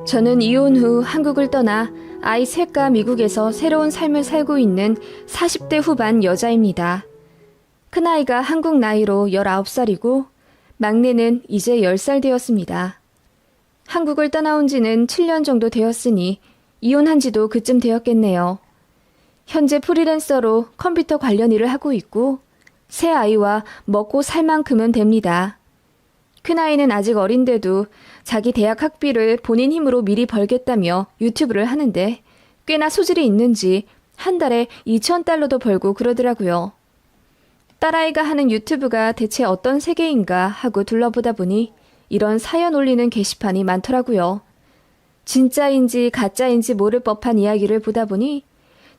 저는 이혼 후 한국을 떠나 아이 셋과 미국에서 새로운 삶을 살고 있는 40대 후반 여자입니다. 큰아이가 한국 나이로 19살이고 막내는 이제 10살 되었습니다. 한국을 떠나온 지는 7년 정도 되었으니 이혼한 지도 그쯤 되었겠네요. 현재 프리랜서로 컴퓨터 관련 일을 하고 있고 새 아이와 먹고 살 만큼은 됩니다. 큰아이는 아직 어린데도 자기 대학 학비를 본인 힘으로 미리 벌겠다며 유튜브를 하는데 꽤나 소질이 있는지 한 달에 2,000달러도 벌고 그러더라고요. 딸아이가 하는 유튜브가 대체 어떤 세계인가 하고 둘러보다 보니 이런 사연 올리는 게시판이 많더라고요. 진짜인지 가짜인지 모를 법한 이야기를 보다 보니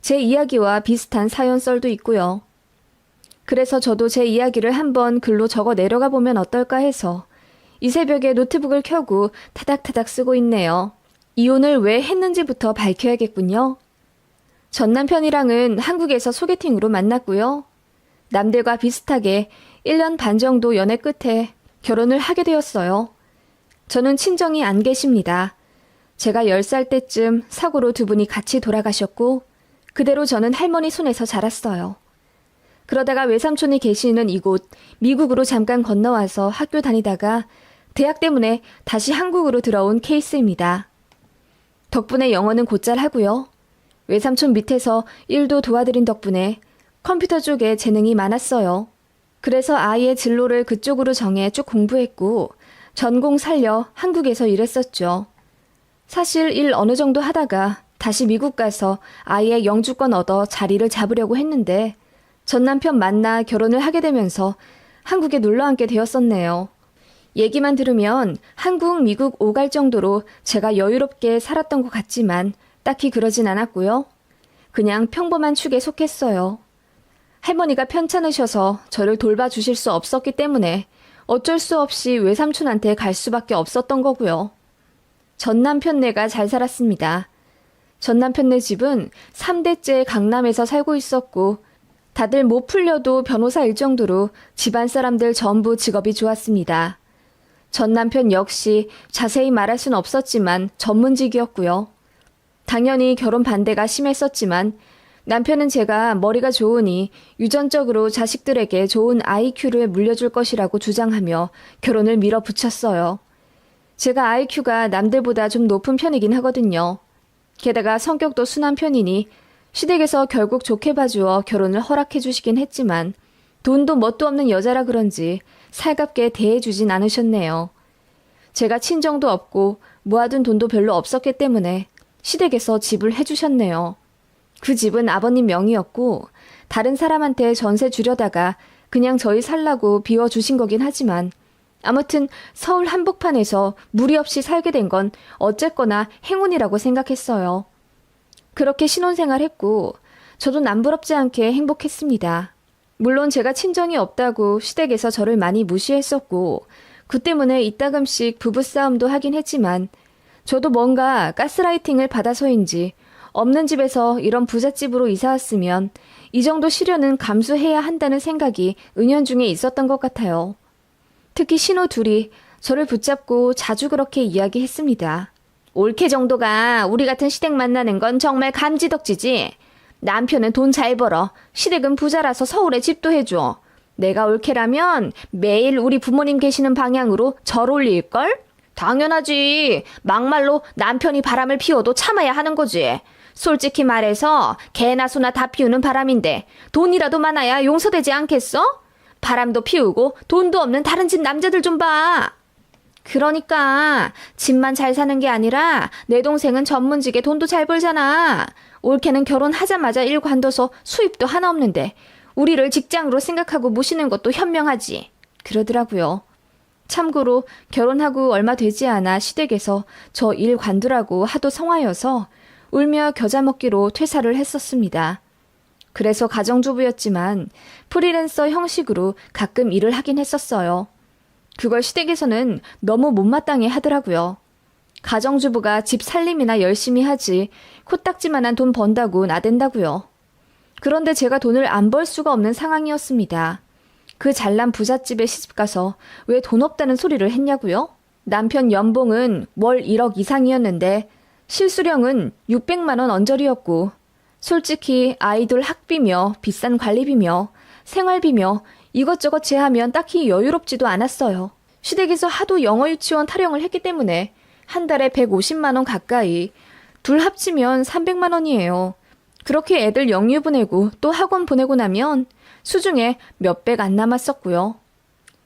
제 이야기와 비슷한 사연 썰도 있고요. 그래서 저도 제 이야기를 한번 글로 적어 내려가 보면 어떨까 해서 이 새벽에 노트북을 켜고 타닥타닥 쓰고 있네요. 이혼을 왜 했는지부터 밝혀야겠군요. 전 남편이랑은 한국에서 소개팅으로 만났고요. 남들과 비슷하게 1년 반 정도 연애 끝에 결혼을 하게 되었어요. 저는 친정이 안 계십니다. 제가 10살 때쯤 사고로 두 분이 같이 돌아가셨고 그대로 저는 할머니 손에서 자랐어요. 그러다가 외삼촌이 계시는 이곳 미국으로 잠깐 건너와서 학교 다니다가 대학 때문에 다시 한국으로 들어온 케이스입니다. 덕분에 영어는 곧잘 하고요. 외삼촌 밑에서 일도 도와드린 덕분에 컴퓨터 쪽에 재능이 많았어요. 그래서 아이의 진로를 그쪽으로 정해 쭉 공부했고 전공 살려 한국에서 일했었죠. 사실 일 어느 정도 하다가 다시 미국 가서 아이의 영주권 얻어 자리를 잡으려고 했는데 전 남편 만나 결혼을 하게 되면서 한국에 놀러 앉게 되었었네요. 얘기만 들으면 한국, 미국 오갈 정도로 제가 여유롭게 살았던 것 같지만 딱히 그러진 않았고요. 그냥 평범한 축에 속했어요. 할머니가 편찮으셔서 저를 돌봐주실 수 없었기 때문에 어쩔 수 없이 외삼촌한테 갈 수밖에 없었던 거고요. 전 남편네가 잘 살았습니다. 전 남편네 집은 3대째 강남에서 살고 있었고 다들 못 풀려도 변호사 일 정도로 집안 사람들 전부 직업이 좋았습니다. 전 남편 역시 자세히 말할 순 없었지만 전문직이었고요. 당연히 결혼 반대가 심했었지만 남편은 제가 머리가 좋으니 유전적으로 자식들에게 좋은 IQ를 물려줄 것이라고 주장하며 결혼을 밀어붙였어요. 제가 IQ가 남들보다 좀 높은 편이긴 하거든요. 게다가 성격도 순한 편이니 시댁에서 결국 좋게 봐주어 결혼을 허락해 주시긴 했지만 돈도 뭣도 없는 여자라 그런지 살갑게 대해주진 않으셨네요. 제가 친정도 없고 모아둔 돈도 별로 없었기 때문에 시댁에서 집을 해주셨네요. 그 집은 아버님 명의였고 다른 사람한테 전세 주려다가 그냥 저희 살라고 비워주신 거긴 하지만 아무튼 서울 한복판에서 무리 없이 살게 된 건 어쨌거나 행운이라고 생각했어요. 그렇게 신혼생활 했고 저도 남부럽지 않게 행복했습니다. 물론 제가 친정이 없다고 시댁에서 저를 많이 무시했었고 그 때문에 이따금씩 부부싸움도 하긴 했지만 저도 뭔가 가스라이팅을 받아서인지 없는 집에서 이런 부잣집으로 이사 왔으면 이 정도 시련은 감수해야 한다는 생각이 은연중에 있었던 것 같아요. 특히 신호 둘이 저를 붙잡고 자주 그렇게 이야기했습니다. 올케 정도가 우리 같은 시댁 만나는 건 정말 감지덕지지. 남편은 돈 잘 벌어. 시댁은 부자라서 서울에 집도 해줘. 내가 올케라면 매일 우리 부모님 계시는 방향으로 절 올릴걸? 당연하지. 막말로 남편이 바람을 피워도 참아야 하는 거지. 솔직히 말해서 개나 소나 다 피우는 바람인데 돈이라도 많아야 용서되지 않겠어? 바람도 피우고 돈도 없는 다른 집 남자들 좀 봐. 그러니까 집만 잘 사는 게 아니라 내 동생은 전문직에 돈도 잘 벌잖아. 올케는 결혼하자마자 일 관둬서 수입도 하나 없는데 우리를 직장으로 생각하고 모시는 것도 현명하지. 그러더라고요. 참고로 결혼하고 얼마 되지 않아 시댁에서 저 일 관두라고 하도 성화여서 울며 겨자 먹기로 퇴사를 했었습니다. 그래서 가정주부였지만 프리랜서 형식으로 가끔 일을 하긴 했었어요. 그걸 시댁에서는 너무 못마땅해 하더라고요. 가정주부가 집 살림이나 열심히 하지 코딱지만한 돈 번다고 나댄다고요. 그런데 제가 돈을 안 벌 수가 없는 상황이었습니다. 그 잘난 부잣집에 시집가서 왜 돈 없다는 소리를 했냐고요? 남편 연봉은 월 1억 이상이었는데 실수령은 600만 원 언저리였고 솔직히 아이돌 학비며 비싼 관리비며 생활비며 이것저것 제하면 딱히 여유롭지도 않았어요. 시댁에서 하도 영어 유치원 타령을 했기 때문에 한 달에 150만 원 가까이, 둘 합치면 300만 원이에요. 그렇게 애들 영유 보내고 또 학원 보내고 나면 수중에 몇백 안 남았었고요.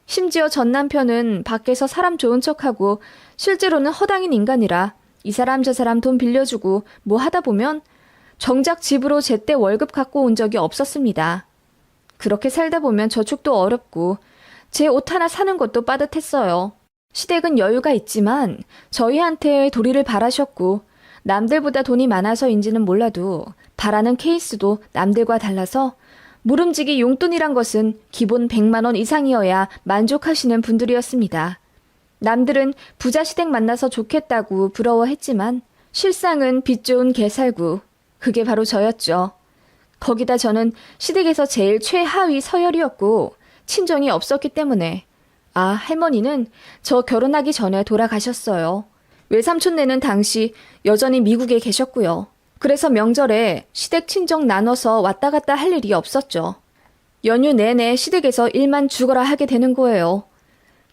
심지어 전 남편은 밖에서 사람 좋은 척하고 실제로는 허당인 인간이라 이 사람 저 사람 돈 빌려주고 뭐 하다 보면 정작 집으로 제때 월급 갖고 온 적이 없었습니다. 그렇게 살다 보면 저축도 어렵고 제 옷 하나 사는 것도 빠듯했어요. 시댁은 여유가 있지만 저희한테 도리를 바라셨고 남들보다 돈이 많아서인지는 몰라도 바라는 케이스도 남들과 달라서 모름지기 용돈이란 것은 기본 100만 원 이상이어야 만족하시는 분들이었습니다. 남들은 부자 시댁 만나서 좋겠다고 부러워했지만 실상은 빚 좋은 개살구, 그게 바로 저였죠. 거기다 저는 시댁에서 제일 최하위 서열이었고 친정이 없었기 때문에 할머니는 저 결혼하기 전에 돌아가셨어요. 외삼촌네는 당시 여전히 미국에 계셨고요. 그래서 명절에 시댁 친정 나눠서 왔다 갔다 할 일이 없었죠. 연휴 내내 시댁에서 일만 죽어라 하게 되는 거예요.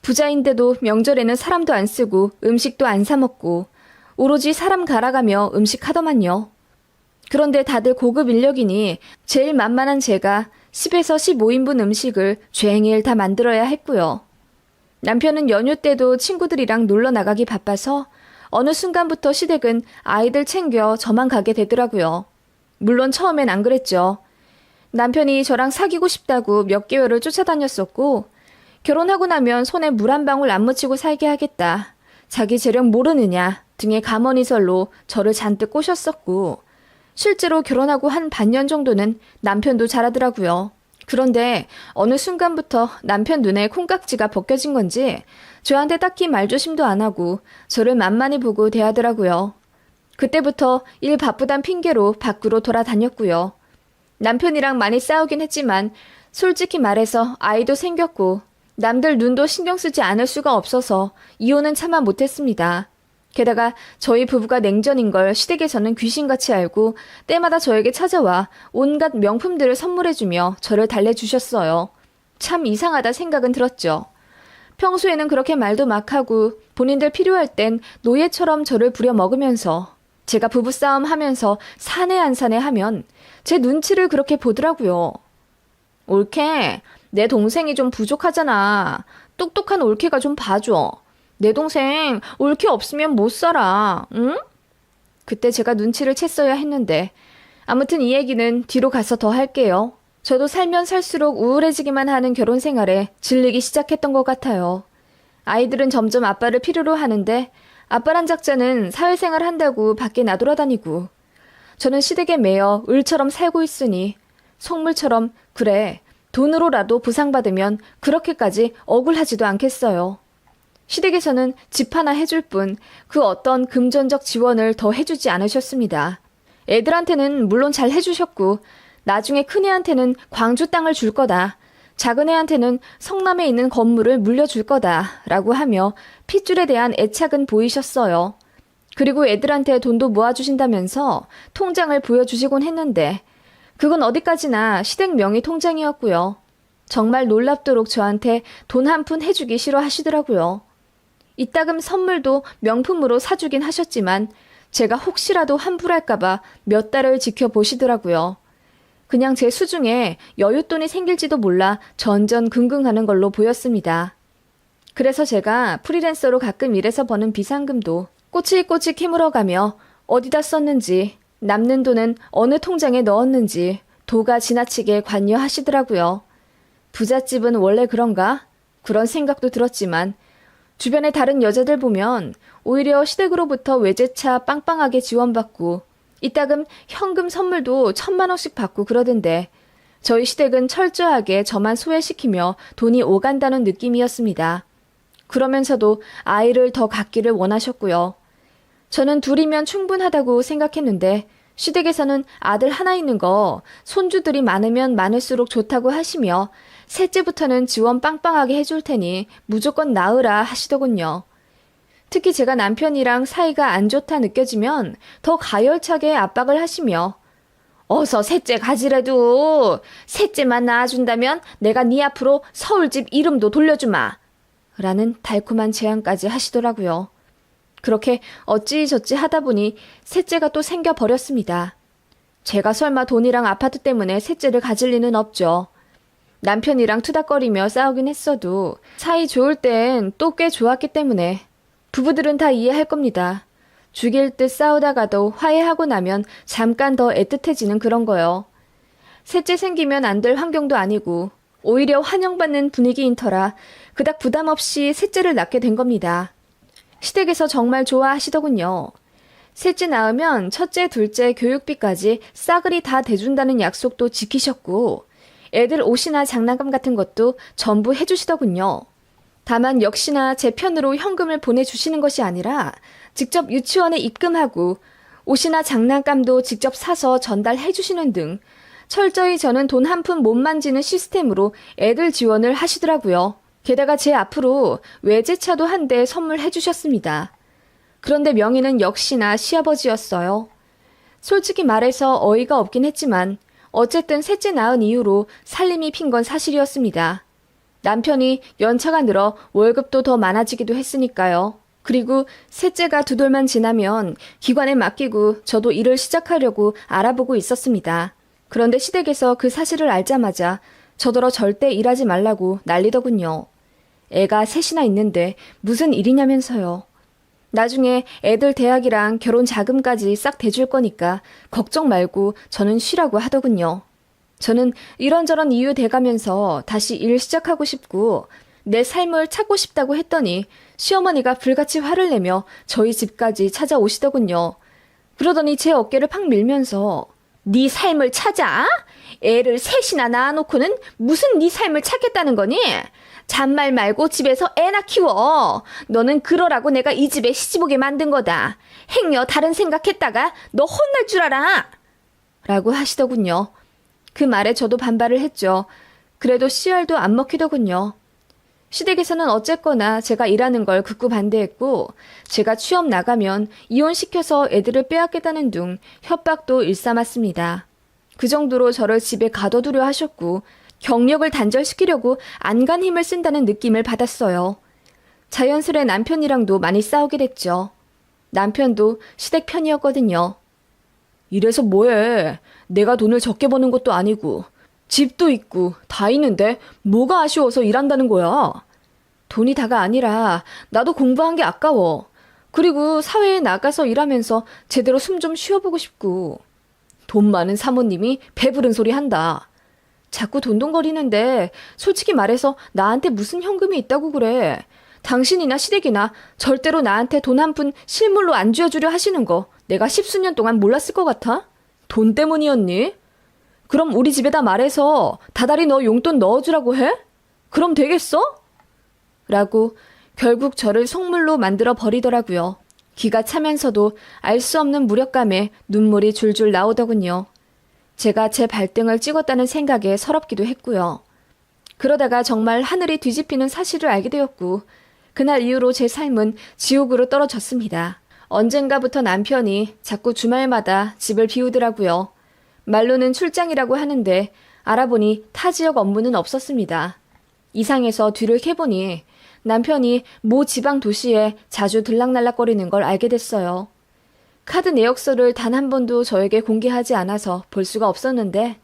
부자인데도 명절에는 사람도 안 쓰고 음식도 안 사 먹고 오로지 사람 갈아가며 음식하더만요. 그런데 다들 고급 인력이니 제일 만만한 제가 10에서 15인분 음식을 죄행일 다 만들어야 했고요. 남편은 연휴 때도 친구들이랑 놀러 나가기 바빠서 어느 순간부터 시댁은 아이들 챙겨 저만 가게 되더라고요. 물론 처음엔 안 그랬죠. 남편이 저랑 사귀고 싶다고 몇 개월을 쫓아다녔었고 결혼하고 나면 손에 물 한 방울 안 묻히고 살게 하겠다. 자기 재력 모르느냐 등의 가머니설로 저를 잔뜩 꼬셨었고 실제로 결혼하고 한 반년 정도는 남편도 잘하더라고요. 그런데 어느 순간부터 남편 눈에 콩깍지가 벗겨진 건지 저한테 딱히 말조심도 안 하고 저를 만만히 보고 대하더라고요. 그때부터 일 바쁘단 핑계로 밖으로 돌아다녔고요. 남편이랑 많이 싸우긴 했지만 솔직히 말해서 아이도 생겼고 남들 눈도 신경 쓰지 않을 수가 없어서 이혼은 차마 못했습니다. 게다가 저희 부부가 냉전인 걸 시댁에서는 귀신같이 알고 때마다 저에게 찾아와 온갖 명품들을 선물해주며 저를 달래주셨어요. 참 이상하다 생각은 들었죠. 평소에는 그렇게 말도 막 하고 본인들 필요할 땐 노예처럼 저를 부려먹으면서 제가 부부싸움 하면서 사내 안 사내 하면 제 눈치를 그렇게 보더라고요. 올케, 내 동생이 좀 부족하잖아. 똑똑한 올케가 좀 봐줘. 내 동생 올케 없으면 못 살아, 응? 그때 제가 눈치를 챘어야 했는데 아무튼 이 얘기는 뒤로 가서 더 할게요. 저도 살면 살수록 우울해지기만 하는 결혼 생활에 질리기 시작했던 것 같아요. 아이들은 점점 아빠를 필요로 하는데 아빠란 작자는 사회생활 한다고 밖에 나돌아다니고 저는 시댁에 매여 을처럼 살고 있으니 속물처럼 그래 돈으로라도 보상받으면 그렇게까지 억울하지도 않겠어요. 시댁에서는 집 하나 해줄 뿐 그 어떤 금전적 지원을 더 해주지 않으셨습니다. 애들한테는 물론 잘 해주셨고 나중에 큰애한테는 광주 땅을 줄 거다. 작은애한테는 성남에 있는 건물을 물려줄 거다. 라고 하며 핏줄에 대한 애착은 보이셨어요. 그리고 애들한테 돈도 모아주신다면서 통장을 보여주시곤 했는데 그건 어디까지나 시댁 명의 통장이었고요. 정말 놀랍도록 저한테 돈 한 푼 해주기 싫어하시더라고요. 이따금 선물도 명품으로 사주긴 하셨지만 제가 혹시라도 환불할까봐 몇 달을 지켜보시더라고요. 그냥 제 수중에 여윳돈이 생길지도 몰라 전전긍긍하는 걸로 보였습니다. 그래서 제가 프리랜서로 가끔 일해서 버는 비상금도 꼬치꼬치 캐물어가며 어디다 썼는지 남는 돈은 어느 통장에 넣었는지 도가 지나치게 관여하시더라고요. 부잣집은 원래 그런가? 그런 생각도 들었지만 주변의 다른 여자들 보면 오히려 시댁으로부터 외제차 빵빵하게 지원받고 이따금 현금 선물도 1,000만 원씩 받고 그러던데 저희 시댁은 철저하게 저만 소외시키며 돈이 오간다는 느낌이었습니다. 그러면서도 아이를 더 갖기를 원하셨고요. 저는 둘이면 충분하다고 생각했는데 시댁에서는 아들 하나 있는 거 손주들이 많으면 많을수록 좋다고 하시며 셋째부터는 지원 빵빵하게 해줄 테니 무조건 낳으라 하시더군요. 특히 제가 남편이랑 사이가 안 좋다 느껴지면 더 가열차게 압박을 하시며 어서 셋째 가지래도 셋째만 낳아준다면 내가 네 앞으로 서울집 이름도 돌려주마 라는 달콤한 제안까지 하시더라고요. 그렇게 어찌저찌 하다 보니 셋째가 또 생겨버렸습니다. 제가 설마 돈이랑 아파트 때문에 셋째를 가질 리는 없죠. 남편이랑 투닥거리며 싸우긴 했어도 사이 좋을 땐 또 꽤 좋았기 때문에 부부들은 다 이해할 겁니다. 죽일 듯 싸우다가도 화해하고 나면 잠깐 더 애틋해지는 그런 거요. 셋째 생기면 안 될 환경도 아니고 오히려 환영받는 분위기인 터라 그닥 부담 없이 셋째를 낳게 된 겁니다. 시댁에서 정말 좋아하시더군요. 셋째 낳으면 첫째, 둘째 교육비까지 싸그리 다 대준다는 약속도 지키셨고 애들 옷이나 장난감 같은 것도 전부 해주시더군요. 다만 역시나 제 편으로 현금을 보내주시는 것이 아니라 직접 유치원에 입금하고 옷이나 장난감도 직접 사서 전달해 주시는 등 철저히 저는 돈 한 푼 못 만지는 시스템으로 애들 지원을 하시더라고요. 게다가 제 앞으로 외제차도 한 대 선물해 주셨습니다. 그런데 명의는 역시나 시아버지였어요. 솔직히 말해서 어이가 없긴 했지만 어쨌든 셋째 낳은 이후로 살림이 핀 건 사실이었습니다. 남편이 연차가 늘어 월급도 더 많아지기도 했으니까요. 그리고 셋째가 두 돌만 지나면 기관에 맡기고 저도 일을 시작하려고 알아보고 있었습니다. 그런데 시댁에서 그 사실을 알자마자 저더러 절대 일하지 말라고 난리더군요. 애가 셋이나 있는데 무슨 일이냐면서요. 나중에 애들 대학이랑 결혼 자금까지 싹 대줄 거니까 걱정 말고 저는 쉬라고 하더군요. 저는 이런저런 이유 대가면서 다시 일 시작하고 싶고 내 삶을 찾고 싶다고 했더니 시어머니가 불같이 화를 내며 저희 집까지 찾아오시더군요. 그러더니 제 어깨를 팍 밀면서 네 삶을 찾아? 애를 셋이나 낳아놓고는 무슨 네 삶을 찾겠다는 거니? 잔말 말고 집에서 애나 키워. 너는 그러라고 내가 이 집에 시집 오게 만든 거다. 행여 다른 생각했다가 너 혼날 줄 알아. 라고 하시더군요. 그 말에 저도 반발을 했죠. 그래도 씨알도 안 먹히더군요. 시댁에서는 어쨌거나 제가 일하는 걸 극구 반대했고 제가 취업 나가면 이혼시켜서 애들을 빼앗겠다는 둥 협박도 일삼았습니다. 그 정도로 저를 집에 가둬두려 하셨고 경력을 단절시키려고 안간 힘을 쓴다는 느낌을 받았어요. 자연스레 남편이랑도 많이 싸우게 됐죠. 남편도 시댁 편이었거든요. 이래서 뭐해. 내가 돈을 적게 버는 것도 아니고 집도 있고 다 있는데 뭐가 아쉬워서 일한다는 거야. 돈이 다가 아니라 나도 공부한 게 아까워. 그리고 사회에 나가서 일하면서 제대로 숨 좀 쉬어보고 싶고. 돈 많은 사모님이 배부른 소리 한다. 자꾸 돈돈거리는데 솔직히 말해서 나한테 무슨 현금이 있다고 그래. 당신이나 시댁이나 절대로 나한테 돈 한 푼 실물로 안 쥐어주려 하시는 거 내가 십수년 동안 몰랐을 것 같아? 돈 때문이었니? 그럼 우리 집에다 말해서 다달이 너 용돈 넣어주라고 해? 그럼 되겠어? 라고 결국 저를 속물로 만들어 버리더라고요. 기가 차면서도 알 수 없는 무력감에 눈물이 줄줄 나오더군요. 제가 제 발등을 찍었다는 생각에 서럽기도 했고요. 그러다가 정말 하늘이 뒤집히는 사실을 알게 되었고 그날 이후로 제 삶은 지옥으로 떨어졌습니다. 언젠가부터 남편이 자꾸 주말마다 집을 비우더라고요. 말로는 출장이라고 하는데 알아보니 타 지역 업무는 없었습니다. 이상해서 뒤를 캐보니 남편이 모 지방 도시에 자주 들락날락거리는 걸 알게 됐어요. 카드 내역서를 단 한 번도 저에게 공개하지 않아서 볼 수가 없었는데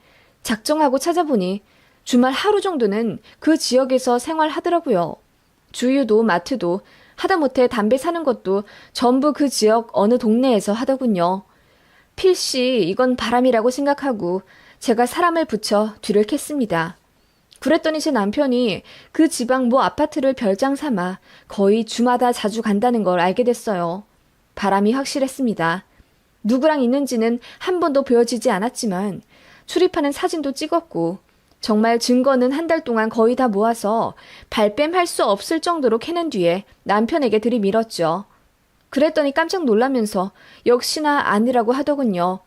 작정하고 찾아보니 주말 하루 정도는 그 지역에서 생활하더라고요. 주유도 마트도 하다못해 담배 사는 것도 전부 그 지역 어느 동네에서 하더군요. 필시 이건 바람이라고 생각하고 제가 사람을 붙여 뒤를 캤습니다. 그랬더니 제 남편이 그 지방 모 아파트를 별장 삼아 거의 주마다 자주 간다는 걸 알게 됐어요. 바람이 확실했습니다. 누구랑 있는지는 한 번도 보여지지 않았지만 출입하는 사진도 찍었고 정말 증거는 한 달 동안 거의 다 모아서 발뺌할 수 없을 정도로 캐낸 뒤에 남편에게 들이밀었죠. 그랬더니 깜짝 놀라면서 역시나 아니라고 하더군요.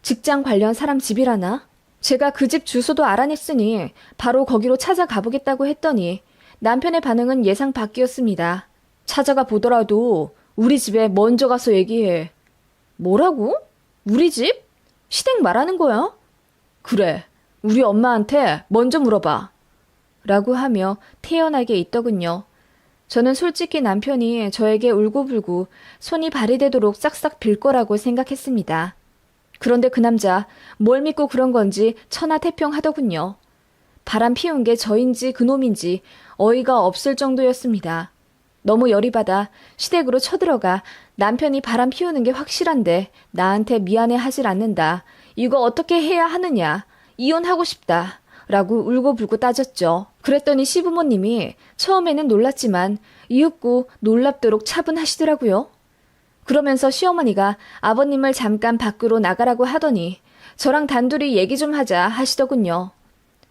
직장 관련 사람 집이라나? 제가 그 집 주소도 알아냈으니 바로 거기로 찾아가 보겠다고 했더니 남편의 반응은 예상 밖이었습니다. 찾아가 보더라도 우리 집에 먼저 가서 얘기해. 뭐라고? 우리 집? 시댁 말하는 거야? 그래, 우리 엄마한테 먼저 물어봐. 라고 하며 태연하게 있더군요. 저는 솔직히 남편이 저에게 울고불고 손이 발이 되도록 싹싹 빌 거라고 생각했습니다. 그런데 그 남자 뭘 믿고 그런 건지 천하태평하더군요. 바람 피운 게 저인지 그놈인지 어이가 없을 정도였습니다. 너무 열이 받아 시댁으로 쳐들어가 남편이 바람 피우는 게 확실한데 나한테 미안해하질 않는다. 이거 어떻게 해야 하느냐. 이혼하고 싶다. 라고 울고불고 따졌죠. 그랬더니 시부모님이 처음에는 놀랐지만 이윽고 놀랍도록 차분하시더라고요. 그러면서 시어머니가 아버님을 잠깐 밖으로 나가라고 하더니 저랑 단둘이 얘기 좀 하자 하시더군요.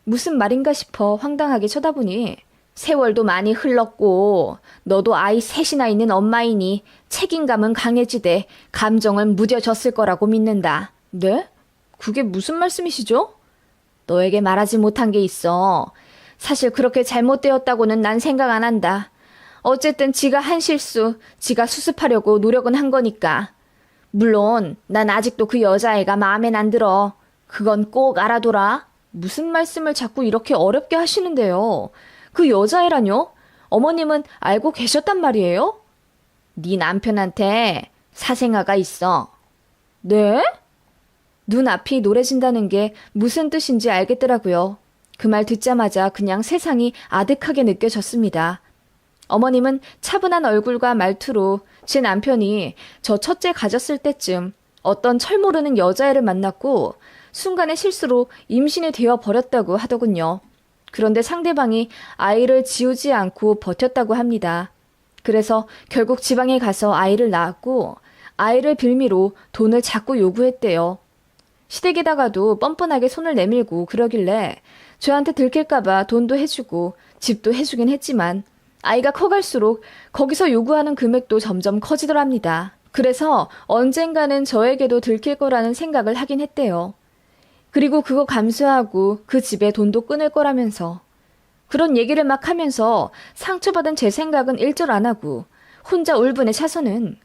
무슨 말인가 싶어 황당하게 쳐다보니 세월도 많이 흘렀고 너도 아이 셋이나 있는 엄마이니 책임감은 강해지되 감정은 무뎌졌을 거라고 믿는다. 네? 그게 무슨 말씀이시죠? 너에게 말하지 못한 게 있어. 사실 그렇게 잘못되었다고는 난 생각 안 한다. 어쨌든 지가 한 실수, 지가 수습하려고 노력은 한 거니까. 물론 난 아직도 그 여자애가 마음엔 안 들어. 그건 꼭 알아둬라. 무슨 말씀을 자꾸 이렇게 어렵게 하시는데요. 그 여자애라뇨? 어머님은 알고 계셨단 말이에요? 네 남편한테 사생아가 있어. 네? 눈앞이 노래진다는 게 무슨 뜻인지 알겠더라고요. 그 말 듣자마자 그냥 세상이 아득하게 느껴졌습니다. 어머님은 차분한 얼굴과 말투로 제 남편이 저 첫째 가졌을 때쯤 어떤 철모르는 여자애를 만났고 순간의 실수로 임신이 되어 버렸다고 하더군요. 그런데 상대방이 아이를 지우지 않고 버텼다고 합니다. 그래서 결국 지방에 가서 아이를 낳았고 아이를 빌미로 돈을 자꾸 요구했대요. 시댁에다가도 뻔뻔하게 손을 내밀고 그러길래 저한테 들킬까봐 돈도 해주고 집도 해주긴 했지만 아이가 커갈수록 거기서 요구하는 금액도 점점 커지더랍니다. 그래서 언젠가는 저에게도 들킬 거라는 생각을 하긴 했대요. 그리고 그거 감수하고 그 집에 돈도 끊을 거라면서. 그런 얘기를 막 하면서 상처받은 제 생각은 일절 안 하고 혼자 울분에 차서는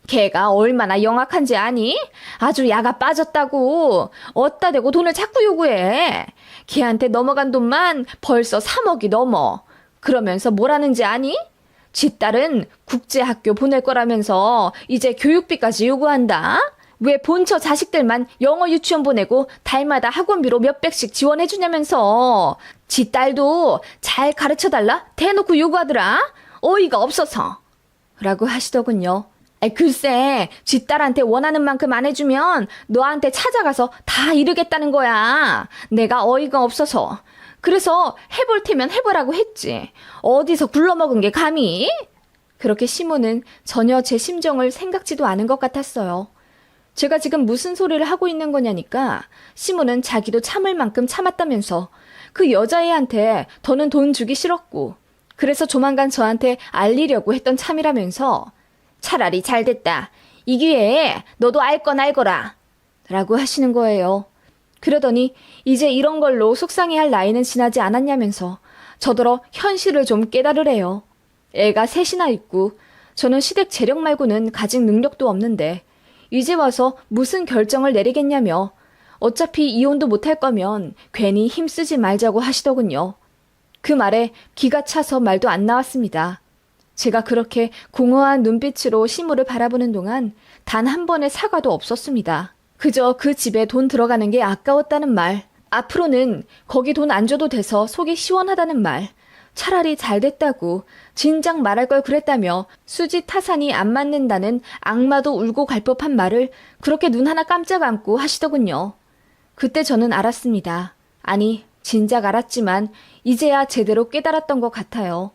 걔가 얼마나 영악한지 아니? 아주 야가 빠졌다고. 어따 대고 돈을 자꾸 요구해. 걔한테 넘어간 돈만 벌써 3억이 넘어. 그러면서 뭐라는지 아니? 지 딸은 국제학교 보낼 거라면서 이제 교육비까지 요구한다? 왜 본처 자식들만 영어 유치원 보내고 달마다 학원비로 몇백씩 지원해주냐면서. 지 딸도 잘 가르쳐달라 대놓고 요구하더라. 어이가 없어서. 라고 하시더군요. 글쎄, 지 딸한테 원하는 만큼 안 해주면 너한테 찾아가서 다 이르겠다는 거야. 내가 어이가 없어서. 그래서 해볼 테면 해보라고 했지. 어디서 굴러먹은 게 감히? 그렇게 시모는 전혀 제 심정을 생각지도 않은 것 같았어요. 제가 지금 무슨 소리를 하고 있는 거냐니까 시모는 자기도 참을 만큼 참았다면서 그 여자애한테 더는 돈 주기 싫었고 그래서 조만간 저한테 알리려고 했던 참이라면서 차라리 잘됐다. 이 기회에 너도 알 건 알거라. 라고 하시는 거예요. 그러더니 이제 이런 걸로 속상해할 나이는 지나지 않았냐면서 저더러 현실을 좀 깨달으래요. 애가 셋이나 있고 저는 시댁 재력 말고는 가진 능력도 없는데 이제 와서 무슨 결정을 내리겠냐며 어차피 이혼도 못할 거면 괜히 힘쓰지 말자고 하시더군요. 그 말에 기가 차서 말도 안 나왔습니다. 제가 그렇게 공허한 눈빛으로 시무를 바라보는 동안 단 한 번의 사과도 없었습니다. 그저 그 집에 돈 들어가는 게 아까웠다는 말, 앞으로는 거기 돈 안 줘도 돼서 속이 시원하다는 말, 차라리 잘 됐다고 진작 말할 걸 그랬다며 수지 타산이 안 맞는다는 악마도 울고 갈 법한 말을 그렇게 눈 하나 깜짝 안고 하시더군요. 그때 저는 알았습니다. 아니, 진작 알았지만 이제야 제대로 깨달았던 것 같아요.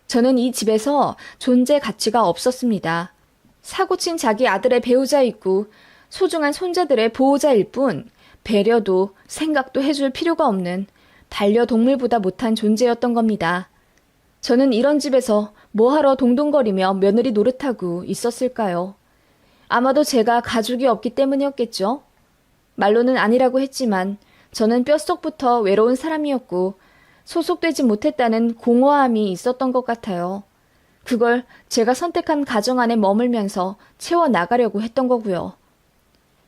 저는 이 집에서 존재 가치가 없었습니다. 사고친 자기 아들의 배우자이고 소중한 손자들의 보호자일 뿐 배려도 생각도 해줄 필요가 없는 반려동물보다 못한 존재였던 겁니다. 저는 이런 집에서 뭐하러 동동거리며 며느리 노릇하고 있었을까요? 아마도 제가 가족이 없기 때문이었겠죠? 말로는 아니라고 했지만 저는 뼛속부터 외로운 사람이었고 소속되지 못했다는 공허함이 있었던 것 같아요. 그걸 제가 선택한 가정 안에 머물면서 채워나가려고 했던 거고요.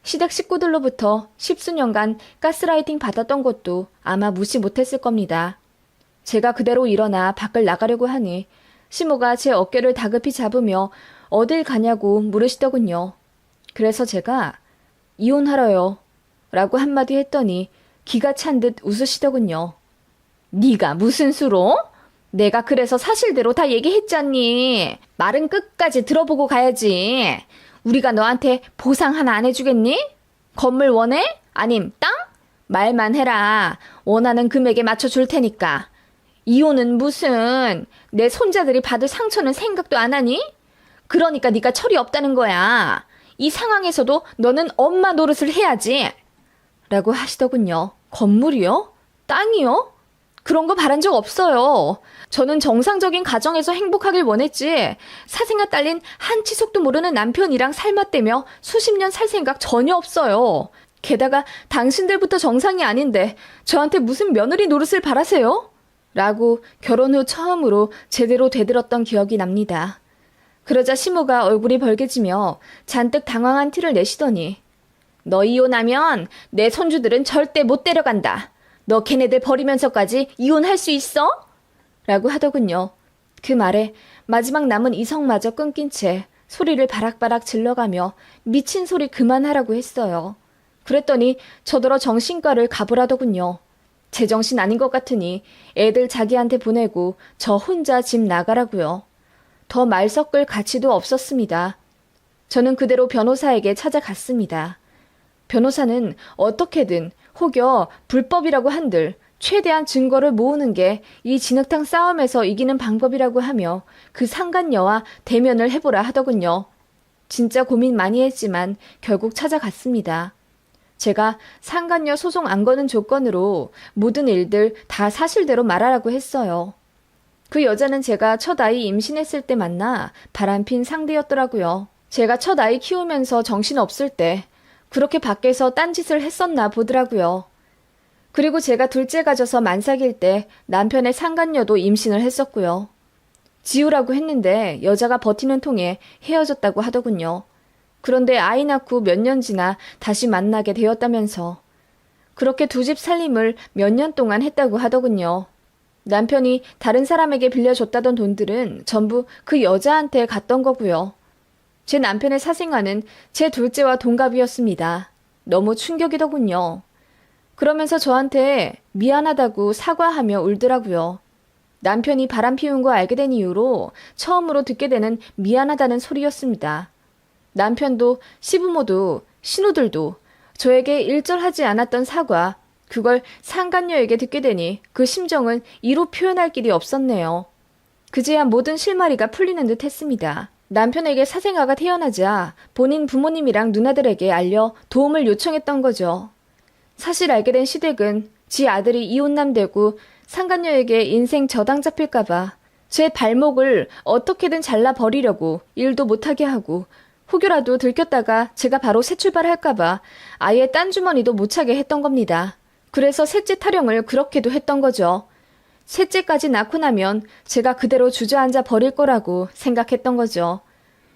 시댁 식구들로부터 십수년간 가스라이팅 받았던 것도 아마 무시 못했을 겁니다. 제가 그대로 일어나 밖을 나가려고 하니 시모가 제 어깨를 다급히 잡으며 어딜 가냐고 물으시더군요. 그래서 제가 이혼하러요 라고 한마디 했더니 기가 찬 듯 웃으시더군요. 네가 무슨 수로? 내가 그래서 사실대로 다 얘기했잖니. 말은 끝까지 들어보고 가야지. 우리가 너한테 보상 하나 안 해주겠니? 건물 원해? 아님 땅? 말만 해라. 원하는 금액에 맞춰줄 테니까. 이혼은 무슨, 내 손자들이 받을 상처는 생각도 안 하니? 그러니까 네가 철이 없다는 거야. 이 상황에서도 너는 엄마 노릇을 해야지. 라고 하시더군요. 건물이요? 땅이요? 그런 거 바란 적 없어요. 저는 정상적인 가정에서 행복하길 원했지. 사생아 딸린 한 치석도 모르는 남편이랑 삶았대며 수십 년 살 생각 전혀 없어요. 게다가 당신들부터 정상이 아닌데 저한테 무슨 며느리 노릇을 바라세요? 라고 결혼 후 처음으로 제대로 되들었던 기억이 납니다. 그러자 시모가 얼굴이 벌개지며 잔뜩 당황한 티를 내시더니 너 이혼하면 내 손주들은 절대 못 데려간다. 너 걔네들 버리면서까지 이혼할 수 있어? 라고 하더군요. 그 말에 마지막 남은 이성마저 끊긴 채 소리를 바락바락 질러가며 미친 소리 그만하라고 했어요. 그랬더니 저더러 정신과를 가보라더군요. 제정신 아닌 것 같으니 애들 자기한테 보내고 저 혼자 집 나가라고요. 더 말 섞을 가치도 없었습니다. 저는 그대로 변호사에게 찾아갔습니다. 변호사는 어떻게든 혹여 불법이라고 한들 최대한 증거를 모으는 게 이 진흙탕 싸움에서 이기는 방법이라고 하며 그 상간녀와 대면을 해보라 하더군요. 진짜 고민 많이 했지만 결국 찾아갔습니다. 제가 상간녀 소송 안 거는 조건으로 모든 일들 다 사실대로 말하라고 했어요. 그 여자는 제가 첫 아이 임신했을 때 만나 바람핀 상대였더라고요. 제가 첫 아이 키우면서 정신없을 때 그렇게 밖에서 딴짓을 했었나 보더라고요. 그리고 제가 둘째 가져서 만삭일 때 남편의 상간녀도 임신을 했었고요. 지우라고 했는데 여자가 버티는 통에 헤어졌다고 하더군요. 그런데 아이 낳고 몇 년 지나 다시 만나게 되었다면서 그렇게 두 집 살림을 몇 년 동안 했다고 하더군요. 남편이 다른 사람에게 빌려줬다던 돈들은 전부 그 여자한테 갔던 거고요. 제 남편의 사생아는 제 둘째와 동갑이었습니다. 너무 충격이더군요. 그러면서 저한테 미안하다고 사과하며 울더라고요. 남편이 바람 피운 거 알게 된 이후로 처음으로 듣게 되는 미안하다는 소리였습니다. 남편도 시부모도 신우들도 저에게 일절하지 않았던 사과, 그걸 상간녀에게 듣게 되니 그 심정은 이루 표현할 길이 없었네요. 그제야 모든 실마리가 풀리는 듯 했습니다. 남편에게 사생아가 태어나자 본인 부모님이랑 누나들에게 알려 도움을 요청했던 거죠. 사실 알게 된 시댁은 지 아들이 이혼남 되고 상간녀에게 인생 저당 잡힐까봐 제 발목을 어떻게든 잘라버리려고 일도 못하게 하고 혹여라도 들켰다가 제가 바로 새 출발할까봐 아예 딴 주머니도 못 차게 했던 겁니다. 그래서 셋째 타령을 그렇게도 했던 거죠. 셋째까지 낳고 나면 제가 그대로 주저앉아 버릴 거라고 생각했던 거죠.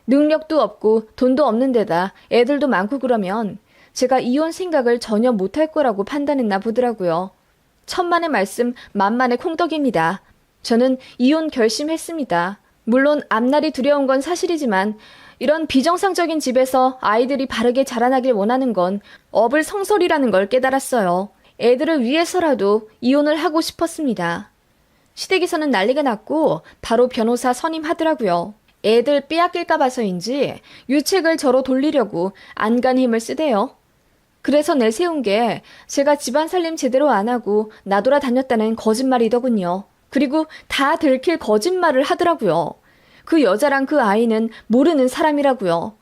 능력도 없고 돈도 없는 데다 애들도 많고 그러면 제가 이혼 생각을 전혀 못할 거라고 판단했나 보더라고요. 천만의 말씀 만만의 콩떡입니다. 저는 이혼 결심했습니다. 물론 앞날이 두려운 건 사실이지만 이런 비정상적인 집에서 아이들이 바르게 자라나길 원하는 건 어불성설이라는 걸 깨달았어요. 애들을 위해서라도 이혼을 하고 싶었습니다. 시댁에서는 난리가 났고 바로 변호사 선임하더라고요. 애들 빼앗길까 봐서인지 유책을 저로 돌리려고 안간 힘을 쓰대요. 그래서 내세운 게 제가 집안 살림 제대로 안 하고 나돌아다녔다는 거짓말이더군요. 그리고 다 들킬 거짓말을 하더라고요. 그 여자랑 그 아이는 모르는 사람이라고요.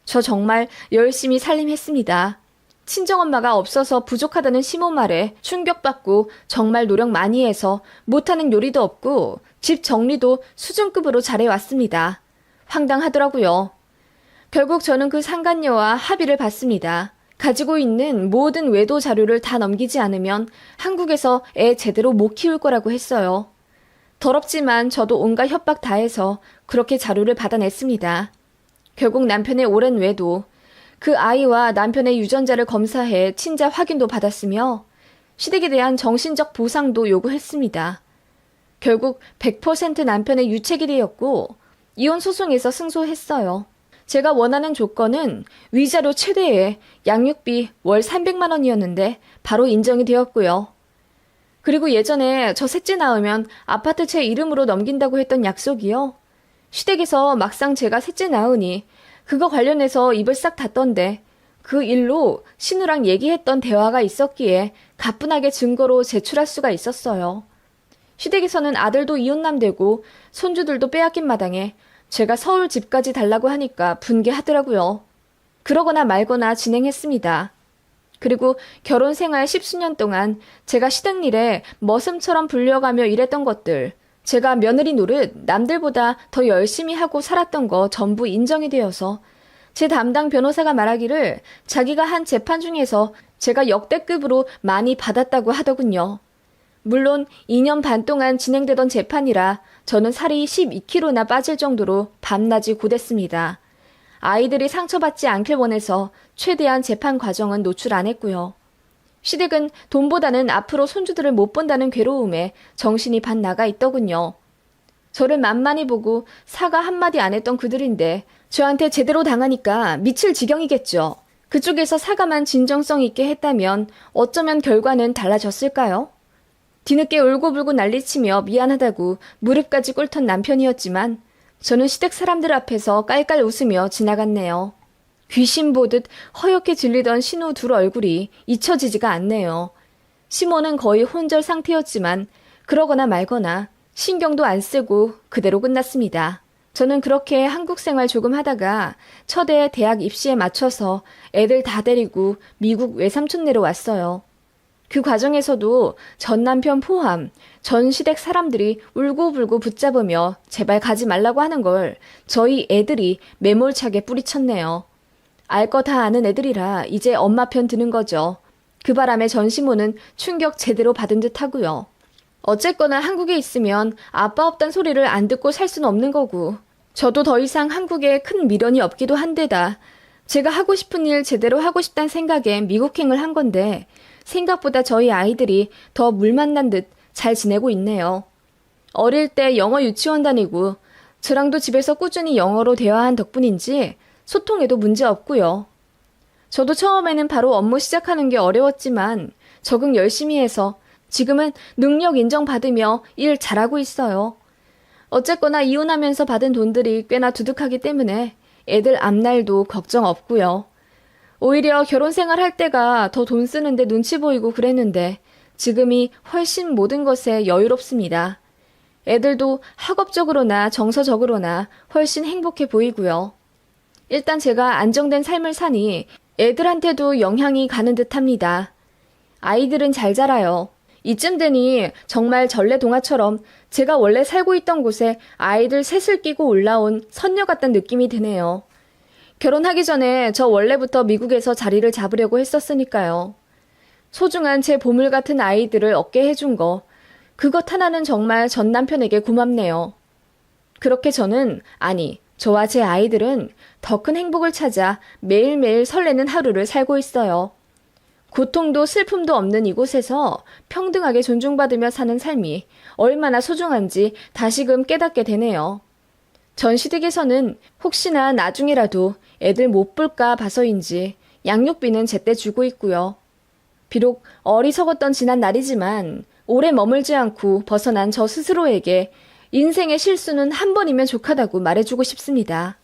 저 정말 열심히 살림했습니다. 친정엄마가 없어서 부족하다는 시모 말에 충격받고 정말 노력 많이 해서 못하는 요리도 없고 집 정리도 수준급으로 잘해왔습니다. 황당하더라고요. 결국 저는 그 상간녀와 합의를 봤습니다. 가지고 있는 모든 외도 자료를 다 넘기지 않으면 한국에서 애 제대로 못 키울 거라고 했어요. 더럽지만 저도 온갖 협박 다해서 그렇게 자료를 받아냈습니다. 결국 남편의 오랜 외도, 그 아이와 남편의 유전자를 검사해 친자 확인도 받았으며 시댁에 대한 정신적 보상도 요구했습니다. 결국 100% 남편의 유책이 되었고 이혼 소송에서 승소했어요. 제가 원하는 조건은 위자료 최대의 양육비 월 300만 원이었는데 바로 인정이 되었고요. 그리고 예전에 저 셋째 낳으면 아파트 제 이름으로 넘긴다고 했던 약속이요. 시댁에서 막상 제가 셋째 낳으니 그거 관련해서 입을 싹 닫던데 그 일로 신우랑 얘기했던 대화가 있었기에 가뿐하게 증거로 제출할 수가 있었어요. 시댁에서는 아들도 이혼남되고 손주들도 빼앗긴 마당에 제가 서울 집까지 달라고 하니까 분개하더라고요. 그러거나 말거나 진행했습니다. 그리고 결혼 생활 10수년 동안 제가 시댁 일에 머슴처럼 불려가며 일했던 것들, 제가 며느리 노릇 남들보다 더 열심히 하고 살았던 거 전부 인정이 되어서 제 담당 변호사가 말하기를 자기가 한 재판 중에서 제가 역대급으로 많이 받았다고 하더군요. 물론 2년 반 동안 진행되던 재판이라 저는 살이 12kg나 빠질 정도로 밤낮이 고됐습니다. 아이들이 상처받지 않길 원해서 최대한 재판 과정은 노출 안 했고요. 시댁은 돈보다는 앞으로 손주들을 못 본다는 괴로움에 정신이 반 나가 있더군요. 저를 만만히 보고 사과 한마디 안 했던 그들인데 저한테 제대로 당하니까 미칠 지경이겠죠. 그쪽에서 사과만 진정성 있게 했다면 어쩌면 결과는 달라졌을까요? 뒤늦게 울고불고 난리치며 미안하다고 무릎까지 꿇던 남편이었지만 저는 시댁 사람들 앞에서 깔깔 웃으며 지나갔네요. 귀신 보듯 허옇게 질리던 신우 둘 얼굴이 잊혀지지가 않네요. 시모는 거의 혼절 상태였지만 그러거나 말거나 신경도 안 쓰고 그대로 끝났습니다. 저는 그렇게 한국 생활 조금 하다가 첫애 대학 입시에 맞춰서 애들 다 데리고 미국 외삼촌네로 왔어요. 그 과정에서도 전 남편 포함 전 시댁 사람들이 울고불고 붙잡으며 제발 가지 말라고 하는 걸 저희 애들이 매몰차게 뿌리쳤네요. 알 거 다 아는 애들이라 이제 엄마 편 드는 거죠. 그 바람에 전시모는 충격 제대로 받은 듯 하고요. 어쨌거나 한국에 있으면 아빠 없단 소리를 안 듣고 살 수는 없는 거고 저도 더 이상 한국에 큰 미련이 없기도 한데다 제가 하고 싶은 일 제대로 하고 싶단 생각에 미국행을 한 건데 생각보다 저희 아이들이 더 물 만난 듯 잘 지내고 있네요. 어릴 때 영어 유치원 다니고 저랑도 집에서 꾸준히 영어로 대화한 덕분인지 소통에도 문제 없고요. 저도 처음에는 바로 업무 시작하는 게 어려웠지만 적응 열심히 해서 지금은 능력 인정받으며 일 잘하고 있어요. 어쨌거나 이혼하면서 받은 돈들이 꽤나 두둑하기 때문에 애들 앞날도 걱정 없고요. 오히려 결혼 생활 할 때가 더 돈 쓰는데 눈치 보이고 그랬는데 지금이 훨씬 모든 것에 여유롭습니다. 애들도 학업적으로나 정서적으로나 훨씬 행복해 보이고요. 일단 제가 안정된 삶을 사니 애들한테도 영향이 가는 듯합니다. 아이들은 잘 자라요. 이쯤 되니 정말 전래동화처럼 제가 원래 살고 있던 곳에 아이들 셋을 끼고 올라온 선녀 같다는 느낌이 드네요. 결혼하기 전에 저 원래부터 미국에서 자리를 잡으려고 했었으니까요. 소중한 제 보물 같은 아이들을 얻게 해준 거, 그것 하나는 정말 전 남편에게 고맙네요. 그렇게 저는, 아니, 저와 제 아이들은 더 큰 행복을 찾아 매일매일 설레는 하루를 살고 있어요. 고통도 슬픔도 없는 이곳에서 평등하게 존중받으며 사는 삶이 얼마나 소중한지 다시금 깨닫게 되네요. 전 시댁에서는 혹시나 나중이라도 애들 못 볼까 봐서인지 양육비는 제때 주고 있고요. 비록 어리석었던 지난 날이지만 오래 머물지 않고 벗어난 저 스스로에게 인생의 실수는 한 번이면 족하다고 말해주고 싶습니다.